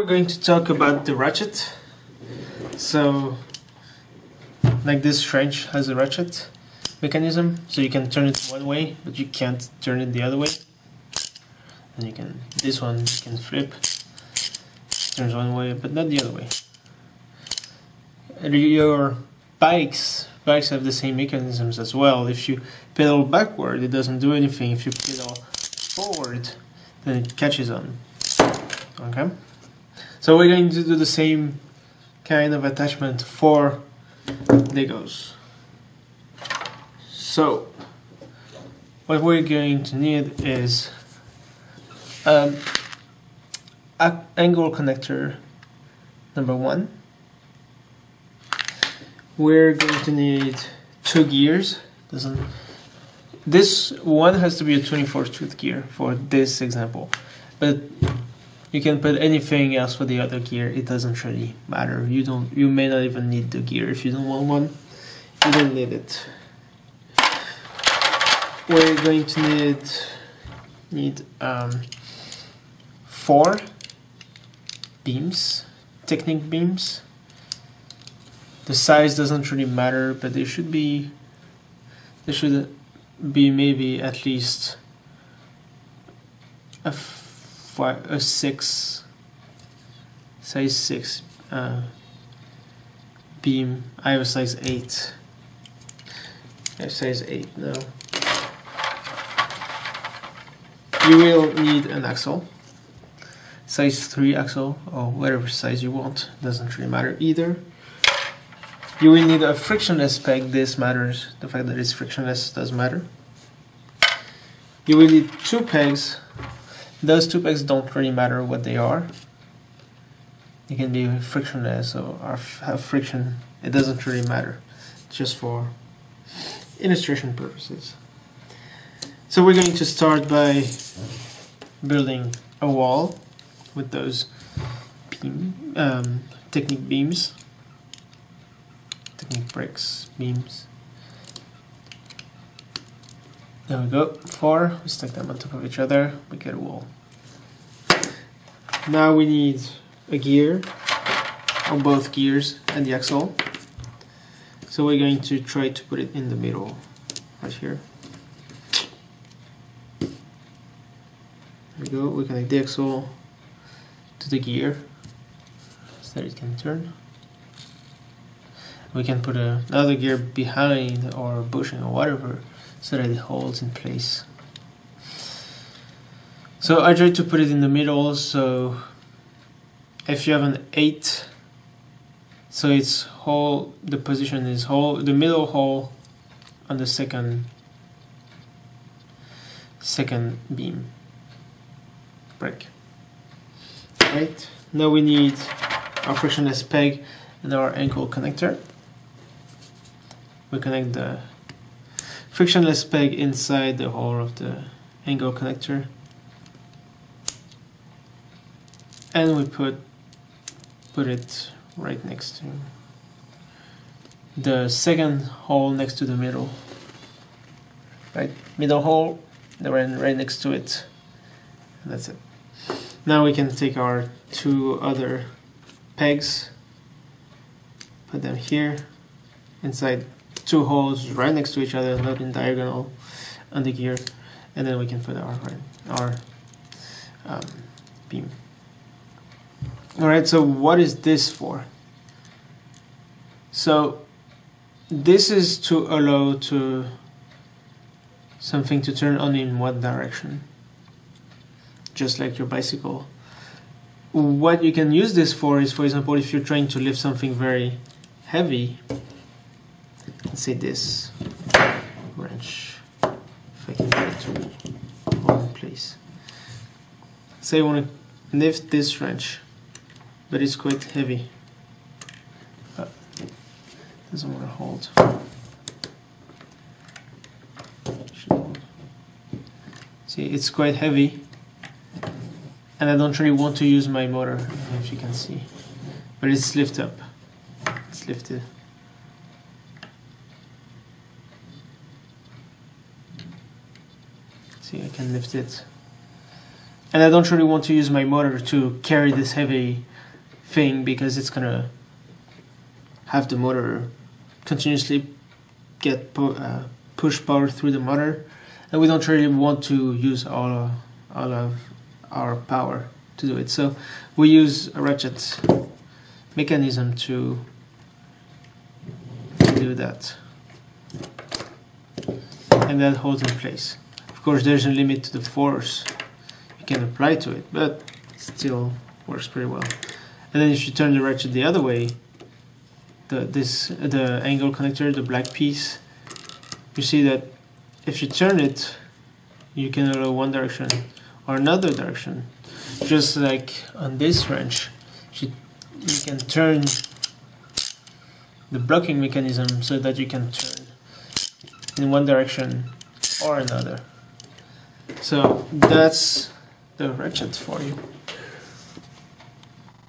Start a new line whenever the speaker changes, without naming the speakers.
we're going to talk about the ratchet. So, like this wrench has a ratchet mechanism, so you can turn it one way, but you can't turn it the other way. And you can, this one you can flip, turns one way, but not the other way. And your bikes have the same mechanisms as well. If you pedal backward, it doesn't do anything. If you pedal forward, then it catches on. Okay? So we're going to do the same kind of attachment for Legos. So what we're going to need is an angle connector number 1. We're going to need 2 gears. This one has to be a 24-tooth gear for this example, but you can put anything else for the other gear. It doesn't really matter. You may not even need the gear if you don't want one. You don't need it. We're going to need 4 beams, Technic beams. The size doesn't really matter, but they should be maybe at least a 6, size 6 beam. I have a size 8. I have size 8 now. You will need an axle, size 3 axle, or whatever size you want, doesn't really matter either. You will need a frictionless peg. This matters. The fact that it's frictionless does matter. You will need 2 pegs. Those 2 pegs don't really matter what they are. They can be frictionless or have friction. It doesn't really matter. Just for illustration purposes. So we're going to start by building a wall with those Technic beams. Technic bricks, beams. There we go. 4. We stack them on top of each other. We get a wall. Now we need a gear, or both gears and the axle. So we're going to try to put it in the middle, right here. There we go. We connect the axle to the gear so that it can turn. We can put another gear behind or bushing or whatever so that it holds in place. So I try to put it in the middle, so if you have an 8, so it's hole, the position is hole, the middle hole on the second beam brick. Right, now we need our frictionless peg and our ankle connector. We connect the frictionless peg inside the hole of the angle connector, and we put it right next to the second hole next to the middle. Right, middle hole, right next to it, and that's it. Now we can take our 2 other pegs, put them here inside 2 holes right next to each other, not in diagonal on the gear, and then we can put our beam. Alright, so what is this for? So this is to allow something to turn on in one direction, just like your bicycle. What you can use this for is, for example, if you're trying to lift something very heavy. Let's say this wrench, if I can get it to hold in place. Say I want to lift this wrench, but it's quite heavy. Doesn't want to hold. See, it's quite heavy, and I don't really want to use my motor, I don't know if you can see, but it's lifted up. It's lifted. See, I can lift it. And I don't really want to use my motor to carry this heavy thing because it's gonna have the motor continuously get push power through the motor, and we don't really want to use all of our power to do it. So we use a ratchet mechanism to do that, and that holds in place. Of course, there's a limit to the force you can apply to it, but it still works pretty well. And then if you turn the ratchet the other way, the angle connector, the black piece, you see that if you turn it, you can go one direction or another direction. Just like on this wrench, you can turn the blocking mechanism so that you can turn in one direction or another. So that's the ratchet for you.